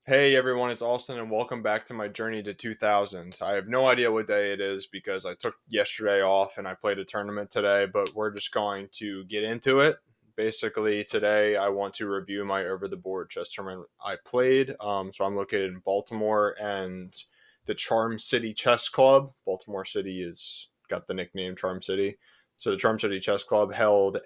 Hey everyone, it's Austin and welcome back to my journey to 2000. I have no idea what day it is because I took yesterday off and I played a tournament today, but we're just going to get into it. Basically, today I want to review my over the board chess tournament I played. So I'm located in Baltimore and the Charm City Chess Club. Baltimore City is got the nickname Charm City. So the Charm City Chess Club held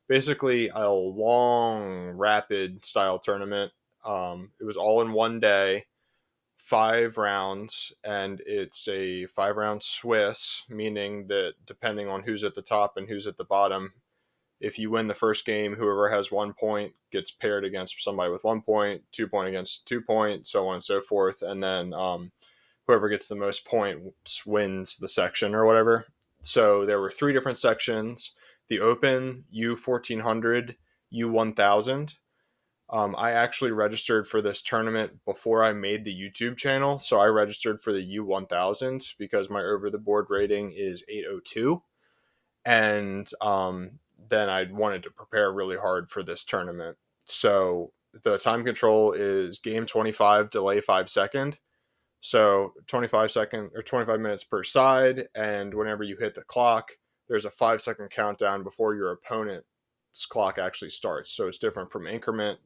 basically a long rapid style tournament. It was all in one day, 5 rounds, and it's a 5 round Swiss, meaning that depending on who's at the top and who's at the bottom, if you win the first game, whoever has 1 point gets paired against somebody with 1 point, 2 point against 2 point, so on and so forth. And then whoever gets the most points wins the section or whatever. So there were three different sections: the Open, U1400, U1000. I actually registered for this tournament before I made the YouTube channel. So I registered for the U1000 because my over the board rating is 802. And then I wanted to prepare really hard for this tournament. So the time control is game 25, delay 5 second. So 25 second or 25 minutes per side. And whenever you hit the clock, there's a 5 second countdown before your opponent's clock actually starts. So it's different from increment.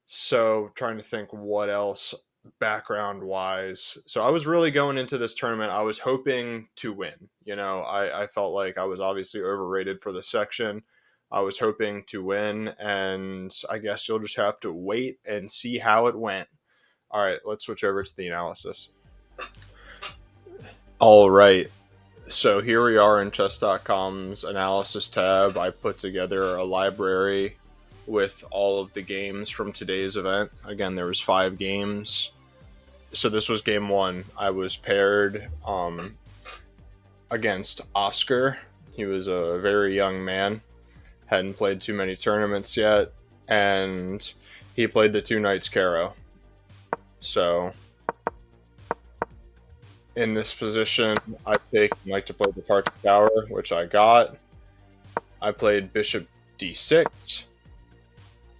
So trying to think what else background wise. So I was really going into this tournament. I was hoping to win. I felt like I was obviously overrated for the section. I was hoping to win, and I guess you'll just have to wait and see how it went. All right, let's switch over to the analysis. All right. So here we are in chess.com's analysis tab. I put together a library with all of the games from today's event. Again, there was 5 games. So this was game 1. I was paired against Oscar. He was a very young man, hadn't played too many tournaments yet, and he played the 2 knights Caro. So in this position, I take knight to play the Tartar Tower, which I got. I played bishop d6,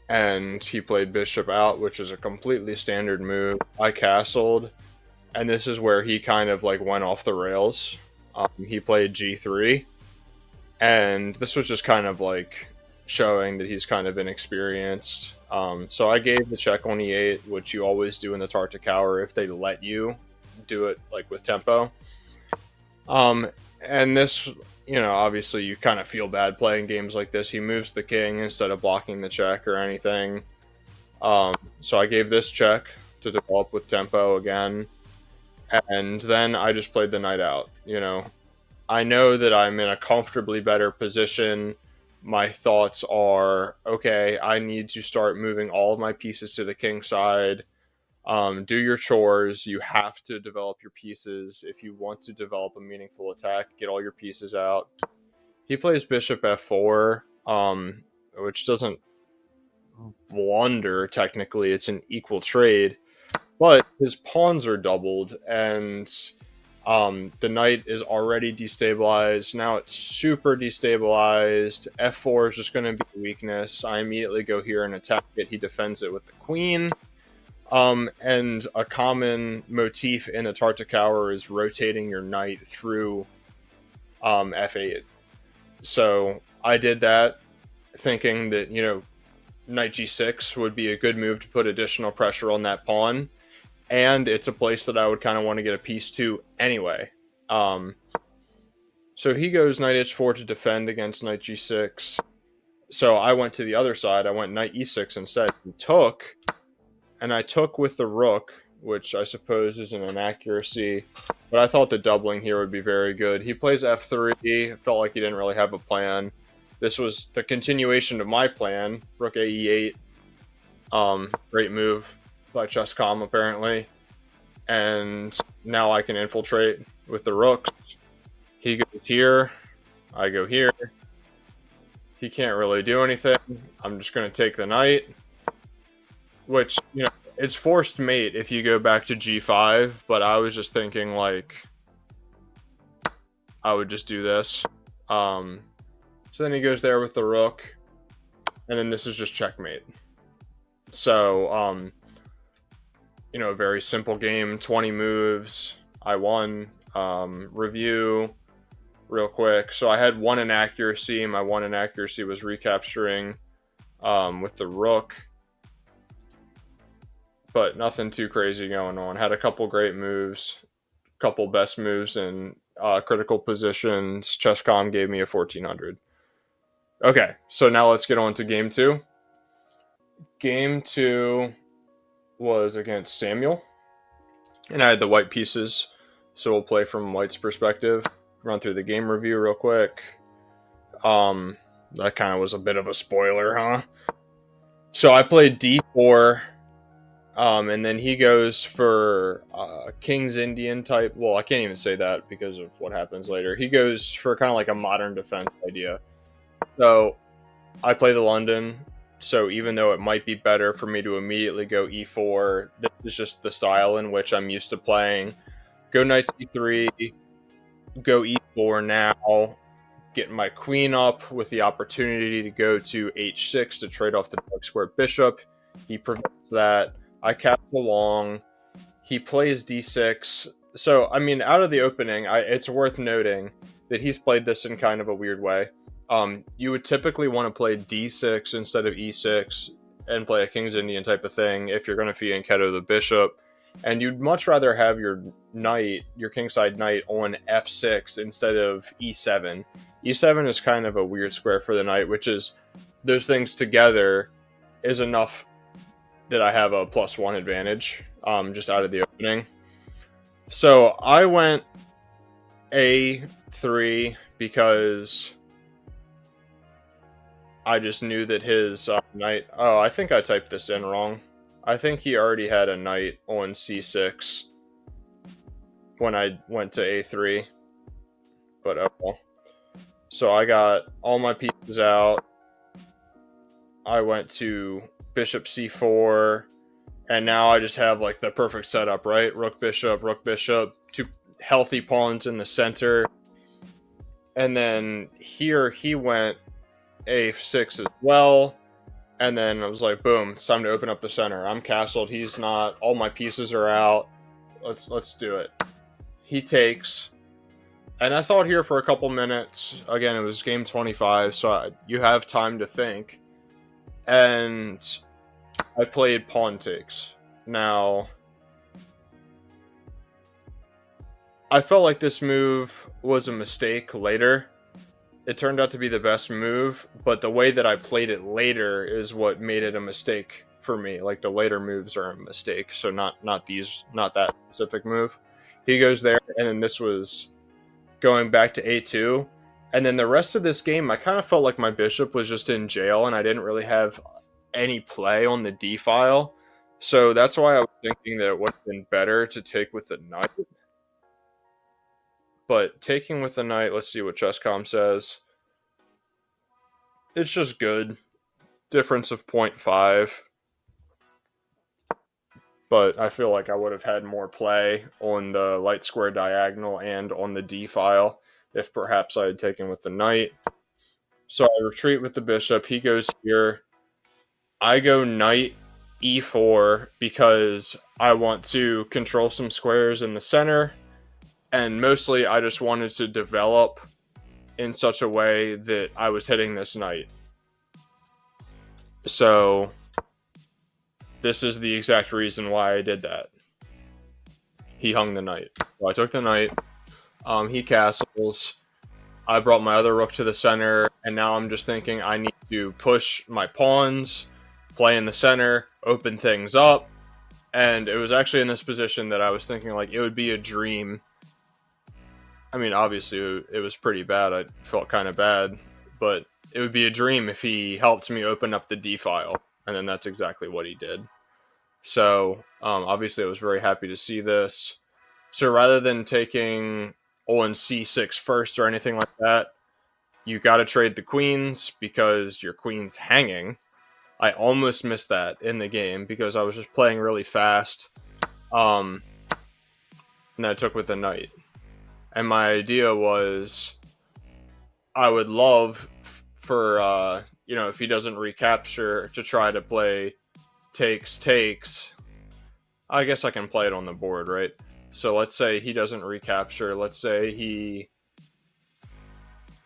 and he played bishop out, which is a completely standard move. I castled, and this is where he kind of like went off the rails. He played g3, and this was just kind of like showing that he's kind of inexperienced. So I gave the check on e8, which you always do in the Tartar Tower if they let you do it like with tempo. And this, obviously you kind of feel bad playing games like this. He moves the king instead of blocking the check or anything. So I gave this check to develop with tempo again. And then I just played the knight out. I know that I'm in a comfortably better position. My thoughts are, okay, I need to start moving all of my pieces to the king side. Do your chores. You have to develop your pieces. If you want to develop a meaningful attack, get all your pieces out. He plays bishop f4, which doesn't blunder, technically. It's an equal trade. But his pawns are doubled, and the knight is already destabilized. Now it's super destabilized. f4 is just going to be a weakness. I immediately go here and attack it. He defends it with the queen. And a common motif in a Tartar Tower is rotating your knight through f8. So I did that thinking that, knight g6 would be a good move to put additional pressure on that pawn. And it's a place that I would kind of want to get a piece to anyway. So he goes knight h4 to defend against knight g6. So I went to the other side. I went knight e6 instead. He took, and I took with the rook, which I suppose is an inaccuracy. But I thought the doubling here would be very good. He plays f3. Felt like he didn't really have a plan. This was the continuation of my plan. Rook a e8. Great move by Chess.com, apparently. And now I can infiltrate with the rooks. He goes here. I go here. He can't really do anything. I'm just going to take the knight. Which, it's forced mate if you go back to g5. But I was just thinking, like, I would just do this. So then he goes there with the rook. And then this is just checkmate. So, a very simple game, 20 moves. I won. Review real quick. So I had one inaccuracy. My one inaccuracy was recapturing with the rook, but nothing too crazy going on. Had a couple great moves, couple best moves in critical positions. Chess.com gave me a 1400. Okay, so now let's get on to game two. Game two was against Samuel, and I had the white pieces, so we'll play from white's perspective. Run through the game review real quick. That kind of was a bit of a spoiler, huh? So I played d4, and then he goes for King's Indian type. Well, I can't even say that because of what happens later. He goes for kind of like a modern defense idea. So I play the London. So even though it might be better for me to immediately go e4, this is just the style in which I'm used to playing. Go knight c3, go e4 now, get my queen up with the opportunity to go to h6 to trade off the dark square bishop. He prevents that. I castle long. He plays d6. So, I mean, out of the opening, it's worth noting that he's played this in kind of a weird way. You would typically want to play d6 instead of e6 and play a King's Indian type of thing if you're going to fianchetto the bishop. And you'd much rather have your knight, your kingside knight, on f6 instead of e7. e7 is kind of a weird square for the knight, which is those things together is enough that I have a +1 advantage just out of the opening. So I went a3 because I just knew that his knight... Oh, I think I typed this in wrong. I think he already had a knight on c6 when I went to a3. But oh well. So I got all my pieces out. I went to bishop c4. And now I just have like the perfect setup, right? Rook, bishop, two healthy pawns in the center. And then here he went a6 as well. And then I was like, boom, it's time to open up the center. I'm castled. He's not. All my pieces are out. Let's do it. He takes. And I thought here for a couple minutes. Again, it was game 25, so you have time to think. And I played pawn takes. Now, I felt like this move was a mistake later. It turned out to be the best move, but the way that I played it later is what made it a mistake for me. Like the later moves are a mistake, so not that specific move. He goes there, and then this was going back to a2. And then the rest of this game, I kind of felt like my bishop was just in jail, and I didn't really have any play on the d file. So that's why I was thinking that it would have been better to take with the knight. But taking with the knight, let's see what Chess.com says. It's just good. Difference of 0.5. But I feel like I would have had more play on the light square diagonal and on the d file if perhaps I had taken with the knight. So I retreat with the bishop. He goes here. I go knight e4 because I want to control some squares in the center. And mostly I just wanted to develop in such a way that I was hitting this knight. So this is the exact reason why I did that. He hung the knight. So I took the knight. He castles. I brought my other rook to the center, and now I'm just thinking I need to push my pawns, play in the center, open things up. And it was actually in this position that I was thinking like it would be a dream. I mean, obviously it was pretty bad. I felt kind of bad, but it would be a dream if he helped me open up the d file, and then that's exactly what he did. So obviously I was very happy to see this. So rather than taking on c6 first or anything like that, you got to trade the queens because your queen's hanging. I almost missed that in the game because I was just playing really fast. And I took with the knight. And my idea was I would love for, if he doesn't recapture, to try to play takes. I guess I can play it on the board, right? So let's say he doesn't recapture. Let's say he,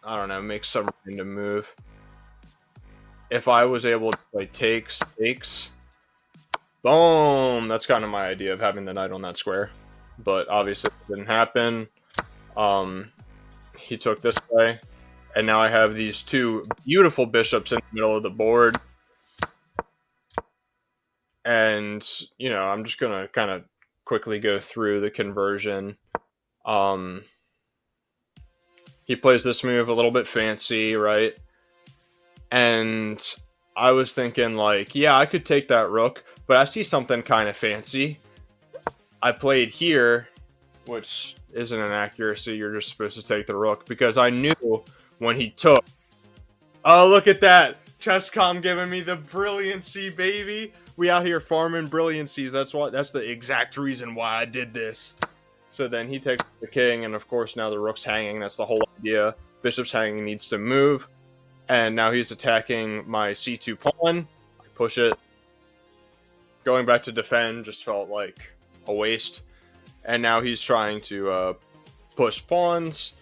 I don't know, makes some random move. If I was able to play takes, boom! That's kind of my idea of having the knight on that square. But obviously it didn't happen. He took this way. And now I have these two beautiful bishops in the middle of the board. And, you know, I'm just going to kind of quickly go through the conversion. He plays this move a little bit fancy, right? And I was thinking, like, yeah, I could take that rook, but I see something kind of fancy. I played here, which isn't an accuracy. You're just supposed to take the rook, because I knew when he took. Oh, look at that. Chesscom giving me the brilliancy, baby. We out here farming brilliancies. That's the exact reason why I did this. So then he takes the king, and of course now the rook's hanging. That's the whole idea. Bishop's hanging, needs to move. And now he's attacking my c2 pawn. I push it. Going back to defend just felt like a waste. And now he's trying to push pawns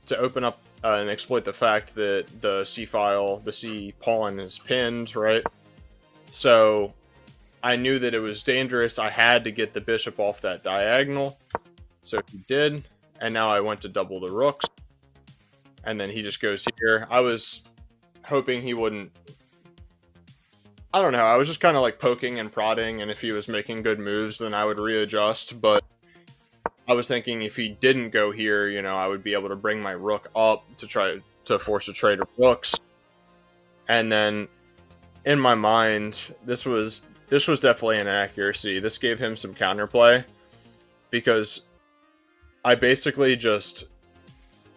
to open up and exploit the fact that the c-file, the c-pawn is pinned, right? So I knew that it was dangerous. I had to get the bishop off that diagonal. So he did. And now I went to double the rooks. And then he just goes here. I was hoping he wouldn't. I don't know. I was just kind of like poking and prodding. And if he was making good moves, then I would readjust. But I was thinking if he didn't go here, you know, I would be able to bring my rook up to try to force a trade of rooks. And then in my mind, this was definitely an accuracy. This gave him some counterplay because I basically just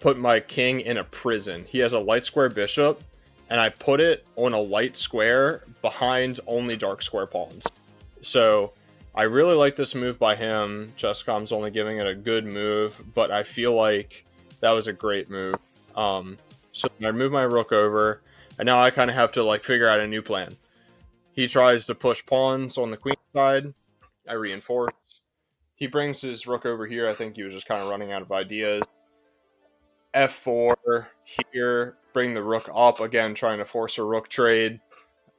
put my king in a prison. He has a light square bishop, and I put it on a light square behind only dark square pawns. So I really like this move by him. Chesscom's only giving it a good move, but I feel like that was a great move. So I move my rook over, and now I kind of have to like figure out a new plan. He tries to push pawns on the queen side. I reinforce. He brings his rook over here. I think he was just kind of running out of ideas. F4 here. Bring the rook up again, trying to force a rook trade.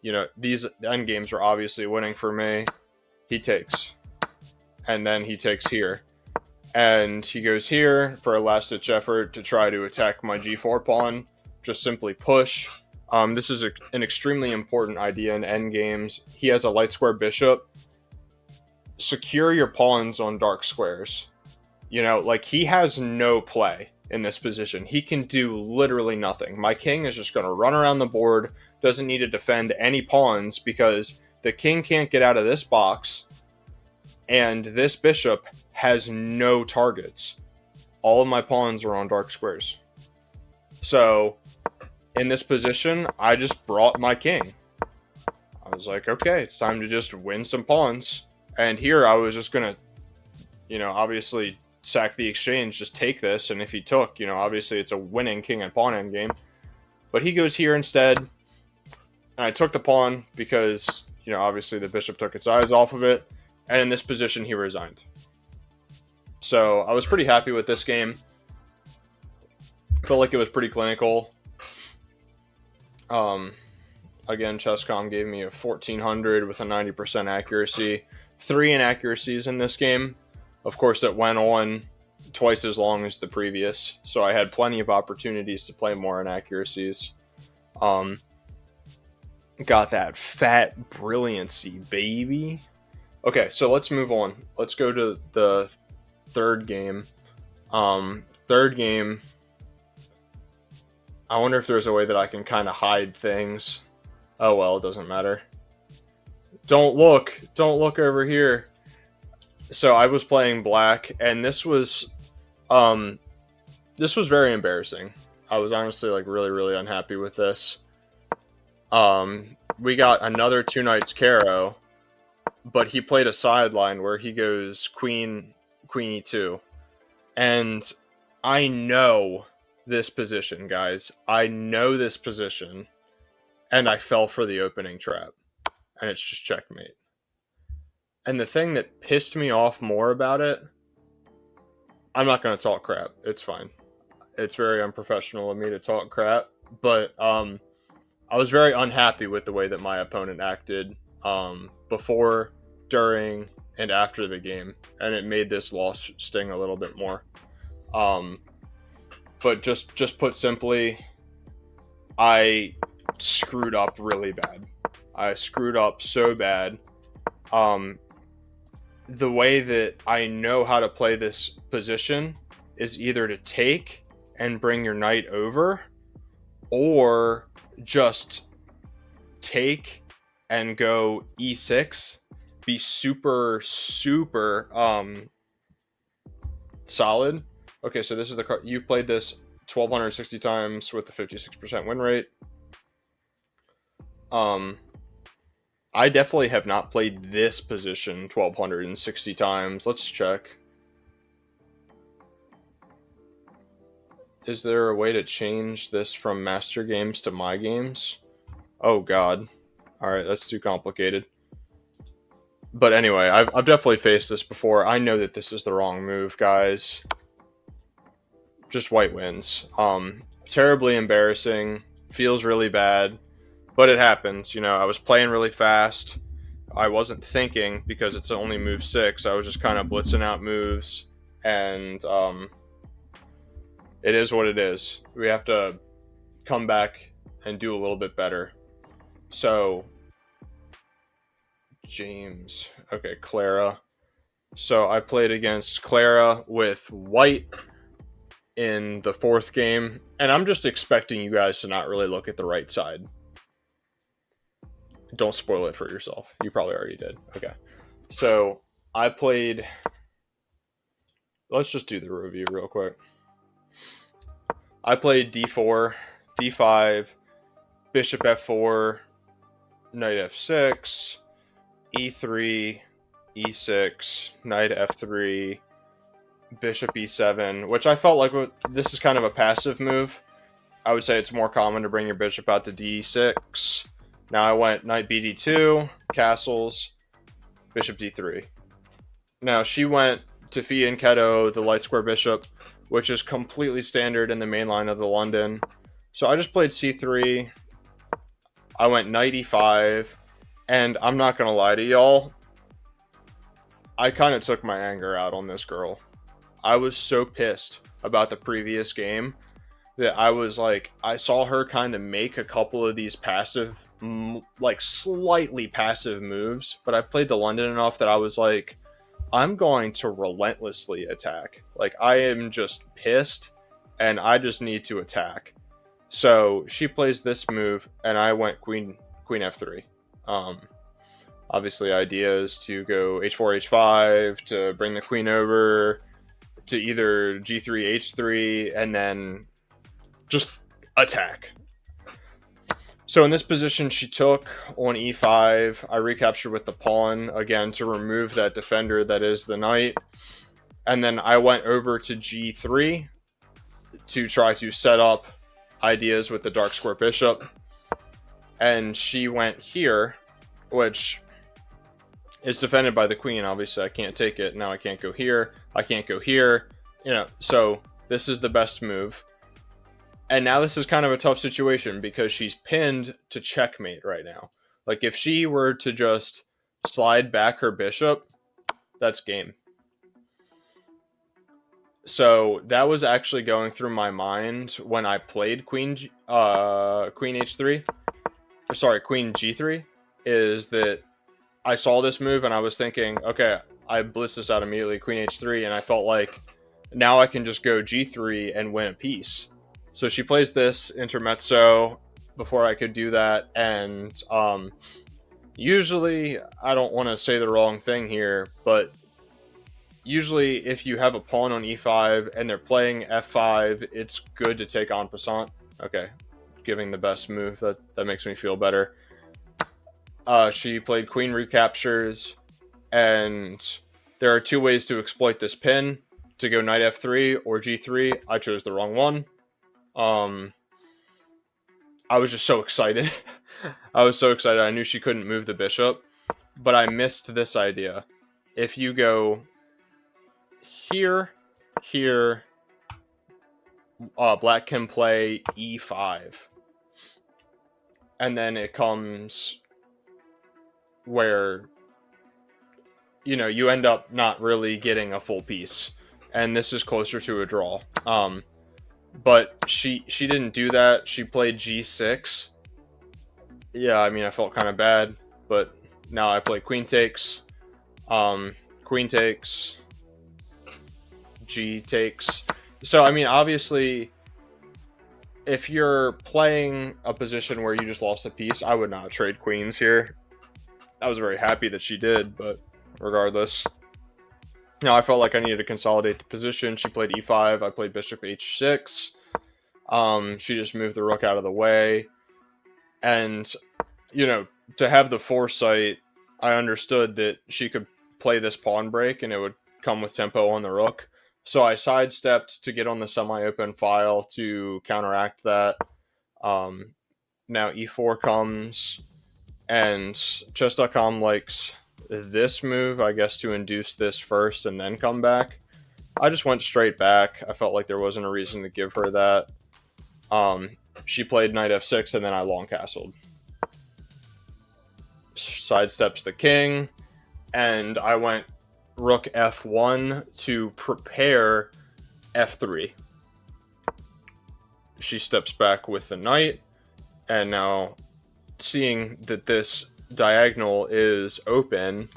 You know, these endgames are obviously winning for me. He takes. And then he takes here. And he goes here for a last-ditch effort to try to attack my g4 pawn. Just simply push. This is an extremely important idea in endgames. He has a light square bishop. Secure your pawns on dark squares. You know, like, he has no play in this position. He can do literally nothing. My king is just going to run around the board, doesn't need to defend any pawns because the king can't get out of this box, and this bishop has no targets. All of my pawns are on dark squares. So in this position, I just brought my king. I was like, okay, it's time to just win some pawns. And here I was just going to, you know, obviously sack the exchange, just take this, and if he took, you know, obviously it's a winning king and pawn endgame. But he goes here instead, and I took the pawn because, you know, obviously the bishop took its eyes off of it, and in this position he resigned. So I was pretty happy with this game. Felt like it was pretty clinical. Again, Chesscom gave me a 1400 with a 90% accuracy. 3 inaccuracies in this game. Of course, it went on twice as long as the previous, so I had plenty of opportunities to play more inaccuracies. Got that fat brilliancy, baby. Okay, so let's move on. Let's go to the third game. Third game, I wonder if there's a way that I can kind of hide things. Oh well, it doesn't matter. Don't look over here. So I was playing black, and this was very embarrassing. I was honestly like really unhappy with this. We got another 2 knights Caro, but he played a sideline where he goes queen e2, and I know this position, guys. I know this position, and I fell for the opening trap, and it's just checkmate. And the thing that pissed me off more about it, I'm not going to talk crap. It's fine. It's very unprofessional of me to talk crap, but I was very unhappy with the way that my opponent acted before, during, and after the game, and it made this loss sting a little bit more. But just put simply, I screwed up really bad. I screwed up so bad. The way that I know how to play this position is either to take and bring your knight over, or just take and go e6, be super solid. Okay, so this is the card. You've played this 1,260 times with a 56% win rate. I definitely have not played this position 1,260 times. Let's check. Is there a way to change this from master games to my games? Oh god. Alright, that's too complicated. But anyway, I've definitely faced this before. I know that this is the wrong move, guys. Just white wins. Terribly embarrassing. Feels really bad. But it happens. You know, I was playing really fast. I wasn't thinking because it's only move 6. I was just kind of blitzing out moves. And it is what it is. We have to come back and do a little bit better. So, James. Okay, Clara. So I played against Clara with white in the 4th game. And I'm just expecting you guys to not really look at the right side. Don't spoil it for yourself. You probably already did. Okay. So I played... Let's just do the review real quick. I played d4, d5, bishop f4, knight f6, e3, e6, knight f3, bishop e7, which I felt like this is kind of a passive move. I would say it's more common to bring your bishop out to d6. Now I went knight bd2, castles, bishop d3. Now she went to fianchetto the light square bishop, which is completely standard in the main line of the London. So I just played c3. I went knight e5, and I'm not going to lie to y'all, I kind of took my anger out on this girl. I was so pissed about the previous game that I was like, I saw her kind of make a couple of these passive, like slightly passive moves, but I played the London enough that I was like, I'm going to relentlessly attack. Like, I am just pissed, and I just need to attack. So she plays this move, and I went queen f3. Obviously, idea is to go h4, h5 to bring the queen over to either g3, h3, and then just attack. So in this position, she took on e5. I recaptured with the pawn again to remove that defender that is the knight. And then I went over to g3 to try to set up ideas with the dark square bishop. And she went here, which is defended by the queen. Obviously, I can't take it. Now I can't go here. I can't go here. You know, so this is the best move. And now this is kind of a tough situation because she's pinned to checkmate right now. Like, if she were to just slide back her bishop, that's game. So that was actually going through my mind when I played queen h3. Sorry, queen g3. Is that I saw this move and I was thinking, okay, I blitzed this out immediately, queen h3, and I felt like now I can just go g3 and win a piece. So she plays this intermezzo before I could do that, and usually, I don't want to say the wrong thing here, but usually if you have a pawn on e5 and they're playing f5, it's good to take en passant. Okay, giving the best move, that makes me feel better. She played queen recaptures, and there are 2 ways to exploit this pin, to go knight f3 or g3. I chose the wrong one. I was just so excited. I was so excited. I knew she couldn't move the bishop, but I missed this idea. if you go here, here, black can play e5. And then it comes where, you end up not really getting a full piece. And this is closer to a draw. But she didn't do that. She played g6. Yeah, I mean, I felt kind of bad. But now I play queen takes. Queen takes. G takes. So, I mean, obviously, if you're playing a position where you just lost a piece, I would not trade queens here. I was very happy that she did, but regardless. Now, I felt like I needed to consolidate the position. She played e5. I played bishop h6. She just moved the rook out of the way. And, to have the foresight, I understood that she could play this pawn break and it would come with tempo on the rook. So I sidestepped to get on the semi-open file to counteract that. Now e4 comes, and chess.com likes this move, I guess, to induce this first and then come back. I just went straight back. I felt like there wasn't a reason to give her that. She played knight f6, and then I long castled. Sidesteps the king, and I went rook f1 to prepare f3. She steps back with the knight, and now seeing that this diagonal is open,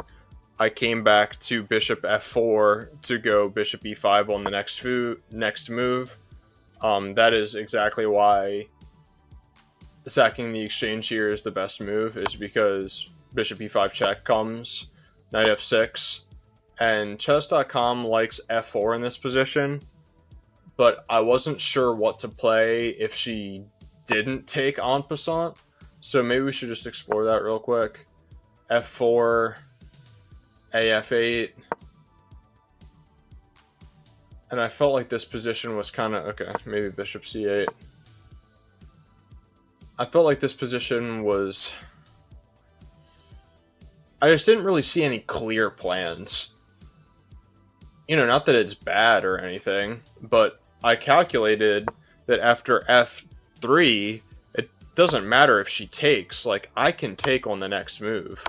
I came back to bishop f4 to go bishop e5 on the next move. That is exactly why sacking the exchange here is the best move, is because bishop e5 check comes, knight f6, and chess.com likes f4 in this position, but I wasn't sure what to play if she didn't take en passant, so maybe we should just explore that real quick. f4, af8, and I felt like this position was kind of, okay, maybe bishop c8. I felt like this position was, I just didn't really see any clear plans. Not that it's bad or anything, but I calculated that after f3, it doesn't matter if she takes. Like, I can take on the next move.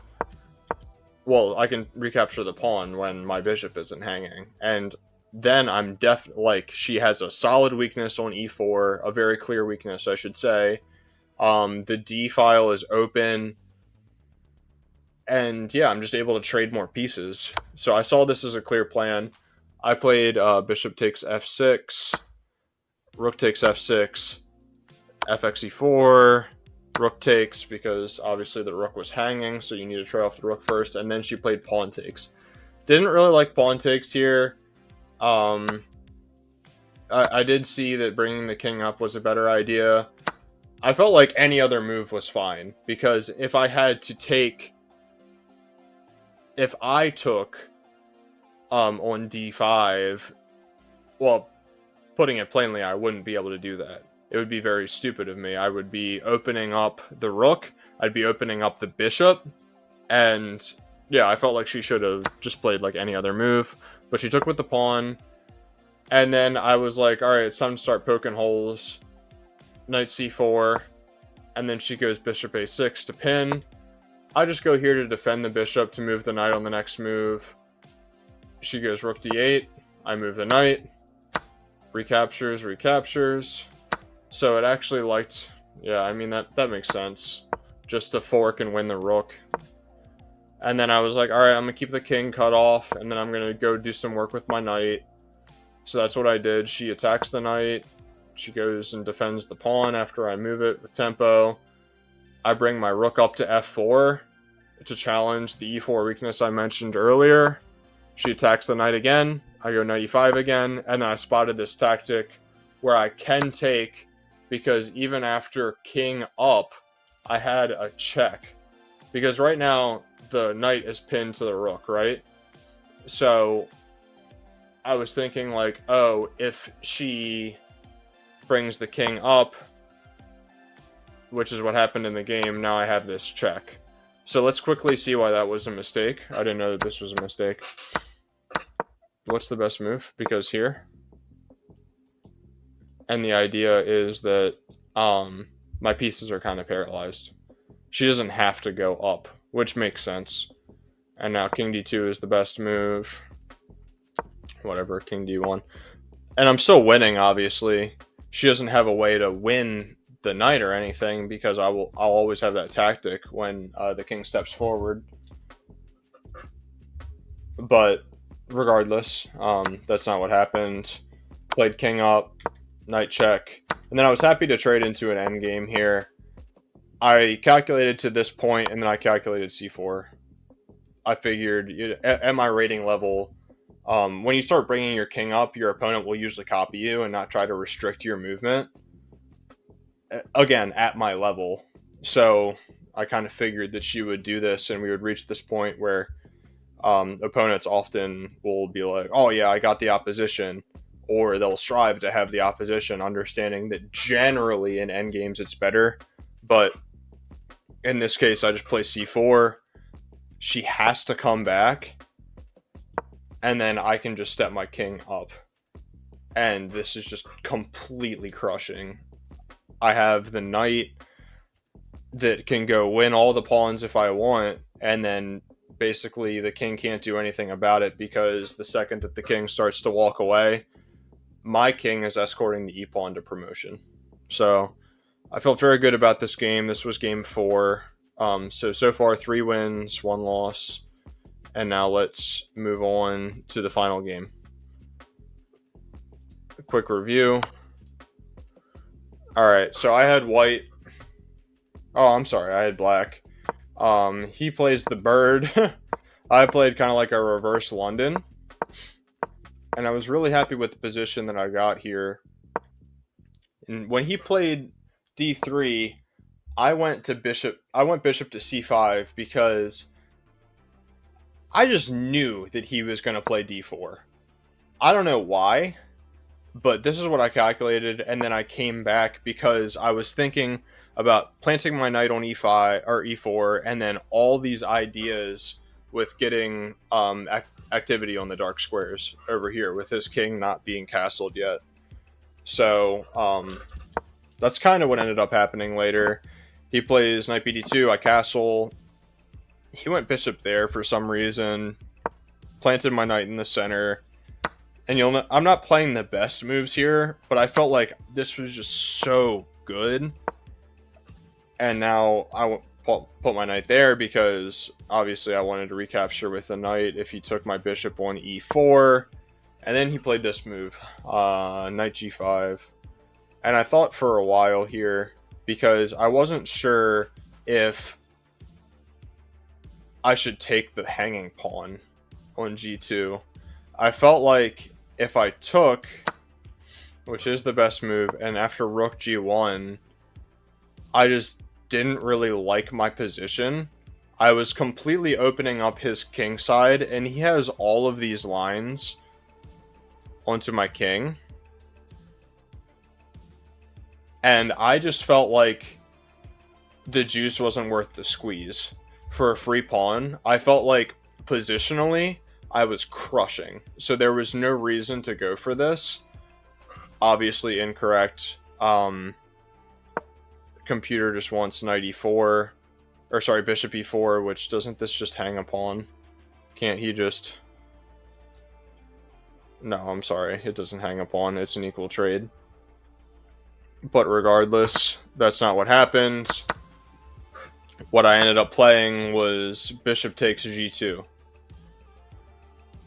Well, I can recapture the pawn when my bishop isn't hanging. And then I'm like, she has a solid weakness on e4, a very clear weakness, I should say. The d file is open. And yeah, I'm just able to trade more pieces. So I saw this as a clear plan. I played bishop takes f6, rook takes f6, fxe4, rook takes, because obviously the rook was hanging, so you need to trade off the rook first, and then she played pawn takes. Didn't really like pawn takes here. I did see that bringing the king up was a better idea. I felt like any other move was fine, because if I took on d5, well, putting it plainly, I wouldn't be able to do that. It would be very stupid of me. I would be opening up the rook, I'd be opening up the bishop, and yeah, I felt like she should have just played like any other move, but she took with the pawn, and then I was like, alright, it's time to start poking holes. Knight c4, and then she goes bishop a6 to pin. I just go here to defend the bishop to move the knight on the next move. She goes rook d8. I move the knight. Recaptures. So it actually liked... Yeah, I mean, that makes sense. Just to fork and win the rook. And then I was like, alright, I'm going to keep the king cut off, and then I'm going to go do some work with my knight. So that's what I did. She attacks the knight. She goes and defends the pawn after I move it with tempo. I bring my rook up to f4 to challenge the e4 weakness I mentioned earlier. She attacks the knight again. I go knight e5 again, and then I spotted this tactic where I can take, because even after king up, I had a check. Because right now, the knight is pinned to the rook, right? So I was thinking like, oh, if she brings the king up, which is what happened in the game, now I have this check. So let's quickly see why that was a mistake. I didn't know that this was a mistake. What's the best move? Because here, and the idea is that my pieces are kind of paralyzed. She doesn't have to go up, which makes sense. And now king d2 is the best move. Whatever, king d1. And I'm still winning, obviously. She doesn't have a way to win the knight or anything because I'll always have that tactic when the king steps forward. But regardless, that's not what happened. Played king up, knight check, and then I was happy to trade into an endgame here. I calculated to this point, and then I calculated c4. I figured at my rating level, when you start bringing your king up, your opponent will usually copy you and not try to restrict your movement. Again, at my level. So I kind of figured that she would do this, and we would reach this point where opponents often will be like, oh yeah, I got the opposition, or they'll strive to have the opposition, understanding that generally in endgames it's better. But in this case, I just play c4. She has to come back, and then I can just step my king up. And this is just completely crushing. I have the knight that can go win all the pawns if I want, and then basically the king can't do anything about it because the second that the king starts to walk away, my king is escorting the e-pawn to promotion. So I felt very good about this game. This was game 4. So far 3 wins, 1 loss, and now let's move on to the final game. A quick review. All right, so I had white. Oh, I'm sorry, I had black. He plays the bird. I played kind of like a reverse London, and I was really happy with the position that I got here. And when he played d3, I went bishop to c5 because I just knew that he was going to play d4. I don't know why, but this is what I calculated, and then I came back because I was thinking about planting my knight on e5 or e4, and then all these ideas with getting activity on the dark squares over here with his king not being castled yet. So that's kind of what ended up happening later. He plays knight bd2, I castle. He went bishop there for some reason, planted my knight in the center. And you'll know, I'm not playing the best moves here, but I felt like this was just so good. And now I put my knight there because obviously I wanted to recapture with the knight if he took my bishop on e4. And then he played this move, knight g5. And I thought for a while here because I wasn't sure if I should take the hanging pawn on g2. I felt like if I took, which is the best move, and after rook g1, I just didn't really like my position. I was completely opening up his king side, and he has all of these lines onto my king. And I just felt like the juice wasn't worth the squeeze. For a free pawn, I felt like positionally, I was crushing. So there was no reason to go for this. Obviously incorrect. Computer just wants knight e4. Or sorry, bishop e4, which doesn't this just hang a pawn? Can't he just... No, I'm sorry. It doesn't hang a pawn. It's an equal trade. But regardless, that's not what happened. What I ended up playing was bishop takes g2.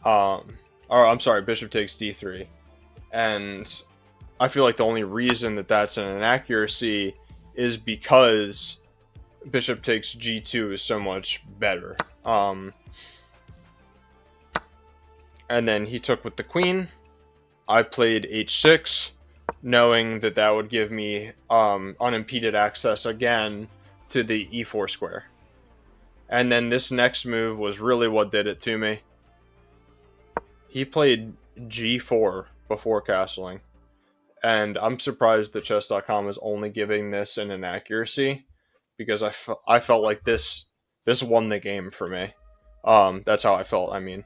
Or I'm sorry, bishop takes d3. And I feel like the only reason that that's an inaccuracy is because bishop takes g2 is so much better. And then he took with the queen. I played h6, knowing that that would give me unimpeded access again to the e4 square. And then this next move was really what did it to me. He played g4 before castling. And I'm surprised that chess.com is only giving this an inaccuracy, because I felt like this this won the game for me. That's how I felt. I mean,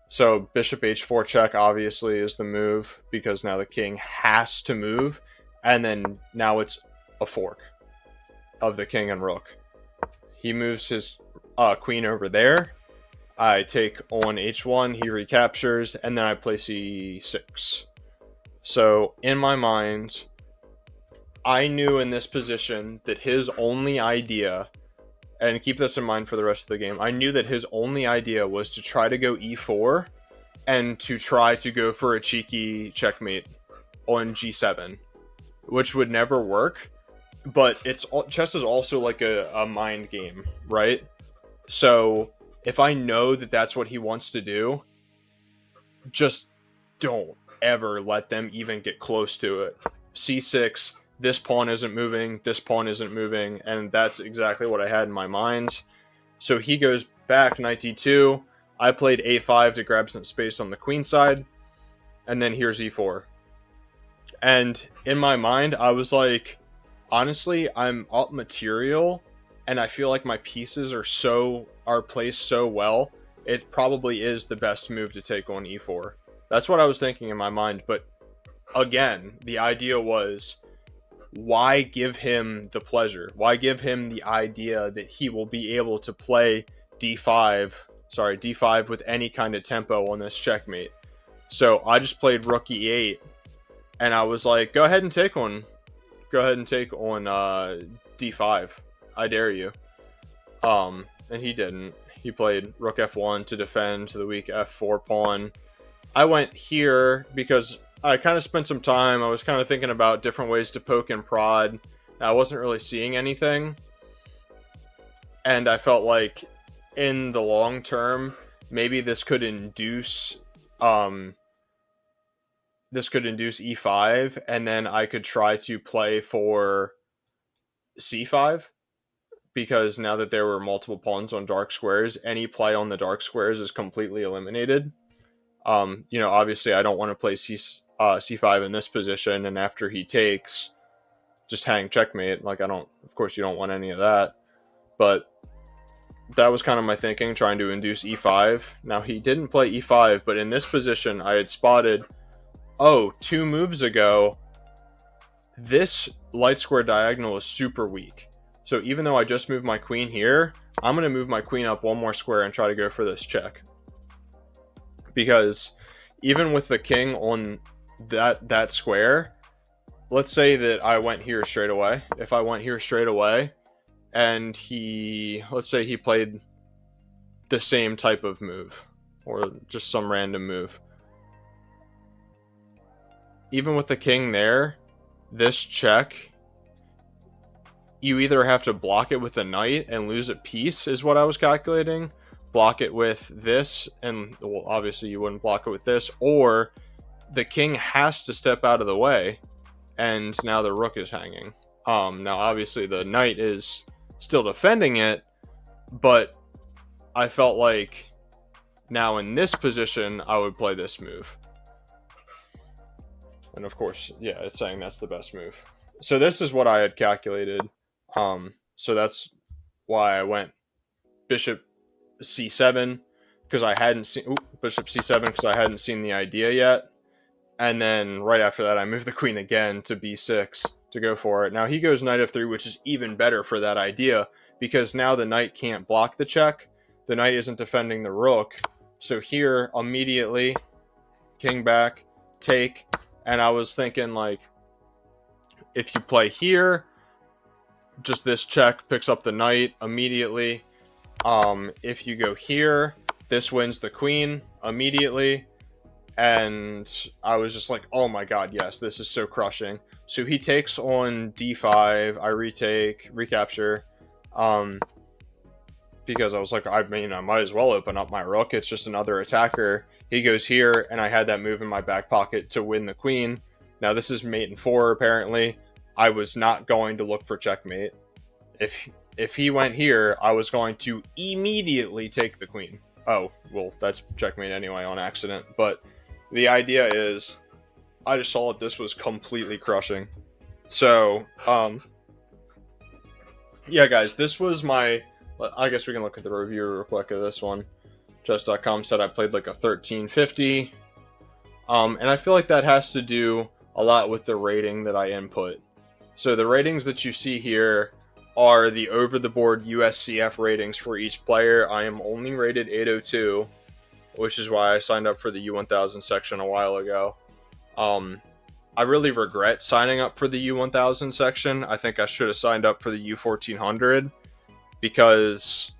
so bishop h4 check obviously is the move because now the king has to move, and then now it's a fork of the king and rook. He moves his queen over there. I take on h1, he recaptures, and then I play c6. So in my mind, I knew in this position that his only idea, and keep this in mind for the rest of the game, I knew that his only idea was to try to go e4 and to try to go for a cheeky checkmate on g7, which would never work. But chess is also like a mind game, right? So if I know that that's what he wants to do, just don't ever let them even get close to it. c6, this pawn isn't moving, this pawn isn't moving, and that's exactly what I had in my mind. So he goes back, knight d2. I played a5 to grab some space on the queen side, and then here's e4. And in my mind, I was like, honestly, I'm up material, and I feel like my pieces are placed so well. It probably is the best move to take on e4. That's what I was thinking in my mind. But again, the idea was, why give him the pleasure? Why give him the idea that he will be able to play d5 with any kind of tempo on this checkmate? So I just played rook e8, and I was like, go ahead and take on d5. I dare you. And he didn't. He played rook f1 to defend to the weak f4 pawn. I went here because I kind of spent some time. I was kind of thinking about different ways to poke and prod. I wasn't really seeing anything. And I felt like in the long term, maybe this could induce e5, and then I could try to play for c5, because now that there were multiple pawns on dark squares, any play on the dark squares is completely eliminated. Obviously I don't want to play c5 in this position, and after he takes, just hang checkmate. Like, of course you don't want any of that. But that was kind of my thinking, trying to induce e5. Now he didn't play e5, but in this position I had spotted, 2 moves ago, this light square diagonal is super weak. So even though I just moved my queen here, I'm going to move my queen up one more square and try to go for this check. Because even with the king on that square, let's say that I went here straight away. If I went here straight away, and let's say he played the same type of move, or just some random move. Even with the king there, this check, you either have to block it with a knight and lose a piece, is what I was calculating. Block it with this, and well, obviously you wouldn't block it with this, or the king has to step out of the way, and now the rook is hanging. Now obviously the knight is still defending it, but I felt like now in this position I would play this move. And of course, yeah, it's saying that's the best move. So this is what I had calculated. So that's why I went bishop c7, because I hadn't seen bishop c7 because I hadn't seen the idea yet. And then right after that, I moved the queen again to b6 to go for it. Now he goes knight f3, which is even better for that idea, because now the knight can't block the check. The knight isn't defending the rook. So here, immediately, king back, take. And I was thinking, like, if you play here, just this check picks up the knight immediately. If you go here, this wins the queen immediately. And I was just like, oh my god, yes, this is so crushing. So he takes on d5, I retake, recapture, because I was like, I might as well open up my rook, it's just another attacker. He goes here, and I had that move in my back pocket to win the queen. Now this is mate in 4, apparently. I was not going to look for checkmate. If he went here, I was going to immediately take the queen. Oh, well, that's checkmate anyway on accident, but the idea is, I just saw that this was completely crushing. So, yeah, guys, this was my I guess we can look at the review real quick of this one. Chess.com said I played like a 1350. And I feel like that has to do a lot with the rating that I input. So the ratings that you see here are the over-the-board USCF ratings for each player. I am only rated 802, which is why I signed up for the U1000 section a while ago. I really regret signing up for the U1000 section. I think I should have signed up for the U1400 because,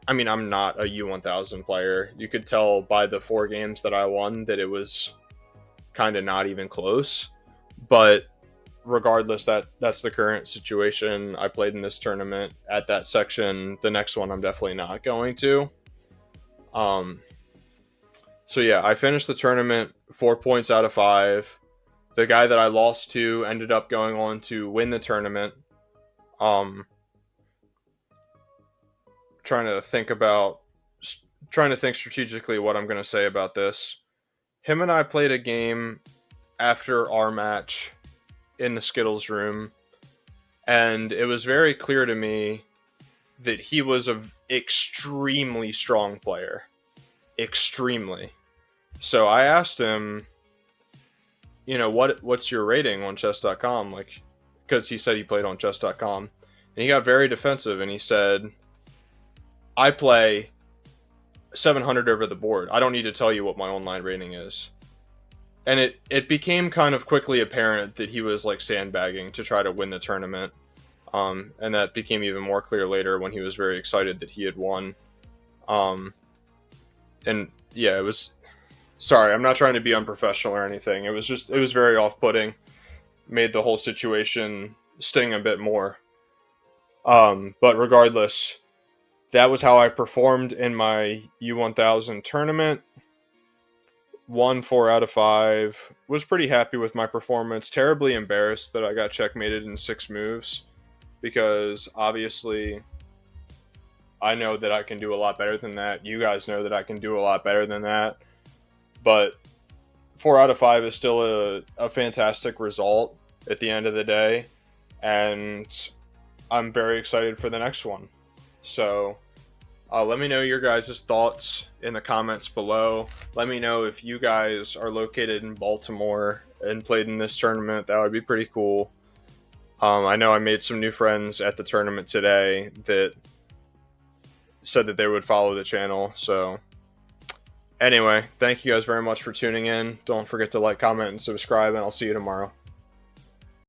I mean, I'm not a U1000 player. You could tell by the 4 games that I won that it was kind of not even close. But regardless, that's the current situation. I played in this tournament at that section. The next one I'm definitely not going to. So yeah, I finished the tournament 4 points out of 5. The guy that I lost to ended up going on to win the tournament. Trying to think strategically what I'm going to say about this. Him and I played a game after our match in the Skittles room, and it was very clear to me that he was an extremely strong player. Extremely. So I asked him, what's your rating on chess.com? Like, because he said he played on chess.com. And he got very defensive, and he said, I play 700 over the board. I don't need to tell you what my online rating is. And it became kind of quickly apparent that he was like sandbagging to try to win the tournament. And that became even more clear later when he was very excited that he had won. And yeah, it was... Sorry, I'm not trying to be unprofessional or anything. It was very off-putting. Made the whole situation sting a bit more. But regardless, that was how I performed in my U1000 tournament. Won 4 out of 5. Was pretty happy with my performance. Terribly embarrassed that I got checkmated in 6 moves. Because obviously, I know that I can do a lot better than that. You guys know that I can do a lot better than that. But 4 out of 5 is still a fantastic result at the end of the day. And I'm very excited for the next one. So let me know your guys' thoughts in the comments below. Let me know if you guys are located in Baltimore and played in this tournament. That would be pretty cool. I know I made some new friends at the tournament today that said that they would follow the channel. So anyway, thank you guys very much for tuning in. Don't forget to like, comment, and subscribe, and I'll see you tomorrow.